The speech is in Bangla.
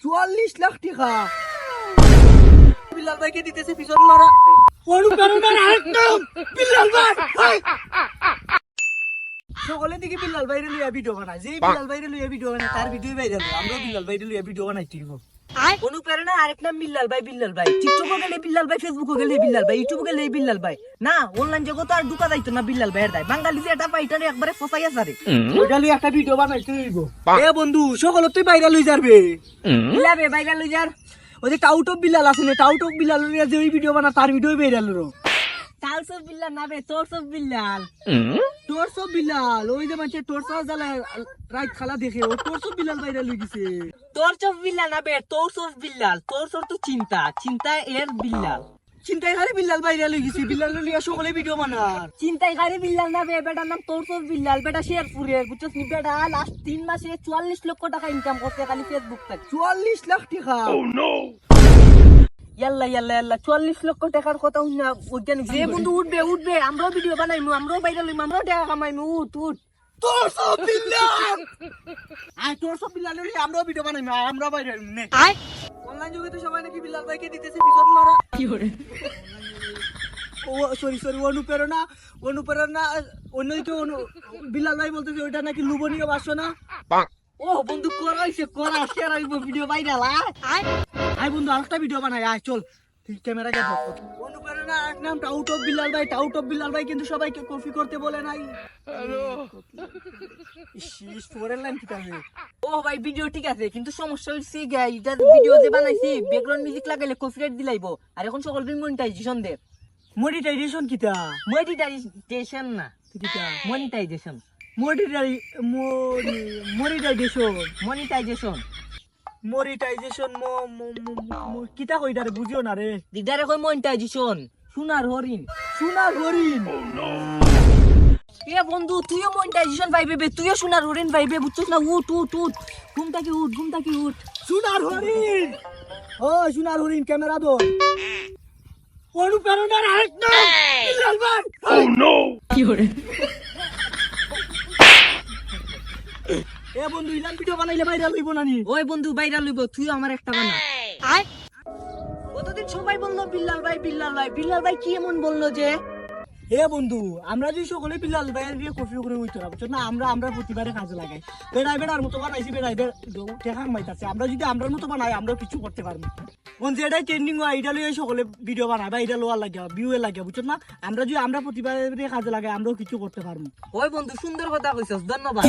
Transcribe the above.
44 লাখ টাকা বিল্লাল ভাইকে দিতেছে পিছন মারা অনুপ্রেরণার আরেকদম বিল্লাল ভাই সকলে দিকে বিল্লাল ভাইরে লইয়া ভিডিও বানায় যে বিল্লাল ভাইরে লইয়া ভিডিও বানায় তার ভিডিও ভাইরাল হয় আমরা বিল্লাল ভাইরে লইয়া ভিডিও বানাই ঠিক অনুপ্রেরণা আরেক নাম বিল্লাল ভাই টিকটকে গেলে বিল্লাল ভাই ফেসবুকে গেলে বিল্লাল ভাই ইউটিউবে গেলে বিল্লাল ভাই না অনলাইন জগতে আর ঢুকা যাইতো না বিল্লাল ভাইয়ের দায় বাঙালি যে এটা পাইটারে একবারে ফসাইয়া সারে ওইটা লই একটা ভিডিও বানাইতে হইব এ বন্ধু সকল তুই ভাইরাল হই যাবে বিল্লাবে ভাইরাল হই যার ওই যে টাউট অফ বিল্লাল আছে না টাউট অফ বিল্লাল নিয়ে যে ওই ভিডিও বানা তার ভিডিও ভাইরাল হলো টাউট অফ বিল্লাল না বে তোর অফ বিল্লাল ওই যে মানে টোরস জ্বালা রাত খালা দেখে ও টোরস অফ বিল্লাল ভাইরাল হই গেছে টোরস অফ বিল্লাল না বে টোরস অফ বিল্লাল টোরস তো চিন্তা এর বিল্লাল চিন্তাই খালি বিল্লাল ভাইরাল হই গেছে বিল্লাল লিয়া সকলে ভিডিও বানার চিন্তাই খালি বিল্লাল না বে বেটার নাম টোরস অফ বিল্লাল বেটা শেরপুরের বুঝছস নি বেটা লাস্ট 3 মাসে 44 লক্ষ টাকা ইনকাম করতে খালি ফেসবুক থেকে 44 লাখ টাকা ও নো ইয়াল্লা 44 লক্ষ টাকার কথা হইনা বৈজ্ঞানিক যে বন্ধু উঠবে আমরাও ভিডিও বানাইমু আমরাও ভাইরাল হইমু আমরাও টাকা কামাইমু উঠ তোর সব বিল্লাল আমরাও ভিডিও বানাইমু আমরাও ভাইরাল হইমু নে অনলাইন যুগে তো সবাই নাকি বিল্লাল ভাইকে দিতেছে পিছন মারা কি করে ও সরি অনুপ্রেরণা অন্যই তো বিল্লাল ভাই বলতেছে ওইটা নাকি লুবনীয় বাসনা ও বন্ধু করা শেয়ার আইবো ভিডিও ভাইরাল আয় বন্ধু আরেকটা ভিডিও বানাই আয় চল তুই ক্যামেরা কে ধর অনুপ্রেরণা এক নাম টাউট অফ বিল্লাল ভাই কিন্তু সবাইকে কপি করতে বলে নাই হ্যালো ইস ফোরের লাইন কি তাহলে ও ভাই ভিডিও ঠিক আছে কিন্তু সমস্যা হইছে গাই এটা ভিডিও যে বানাইছি ব্যাকগ্রাউন্ড মিউজিক লাগাইলে কপিরাইট দিলাইবো আর এখন সকল দিন মনিটাইজেশন দে মনিটাইজেশন কিটা মনিটাইজেশন না কিটা মনিটাইজেশন কিতা কইডারে বুঝিও না রে দিদারে কই মনিটাইজেশন সোনার হরিণ এ বন্ধু তুইও মনিটাইজেশন পাইবে তুইও সোনার হরিণ পাইবে বুঝছস না উঠ ঘুম থেকে উঠ সোনার হরিণ ক্যামেরা ধর অনুপ্রেরণার আরেক নাম বিল্লাল ভাই ও নো কি হরে এ বন্ধু ইলান ভিডিও বানাইলে ভাইরাল হইব নানি ওই বন্ধু ভাইরাল হইব তুইও আমার একটা বানা আয় কতদিন সবাই বললো বিল্লাল ভাই কি এমন বললো যে হে বন্ধু আমরা যে সকলে বিল্লাল ভাইয়ের দিয়ে কপি করে হইতো না বুঝছো না আমরা প্রতিবারে কাজে লাগাই বেড়ার মতো বানাইছি টেকা মাইতাছে আমরা যদি আমরার মতো বানাই আমরা কিছু করতে পারবো কোন যে এটাই ট্রেন্ডিং হয় এটা লইয়ে সকলে ভিডিও বানায় বা এটা লোয়ার লাগে ভিউ এর লাগে বুঝছো না আমরা যদি আমরা প্রতিবারে কাজে লাগাই আমরাও কিছু করতে পারবো ওই বন্ধু সুন্দর কথা কইছস ধন্যবাদ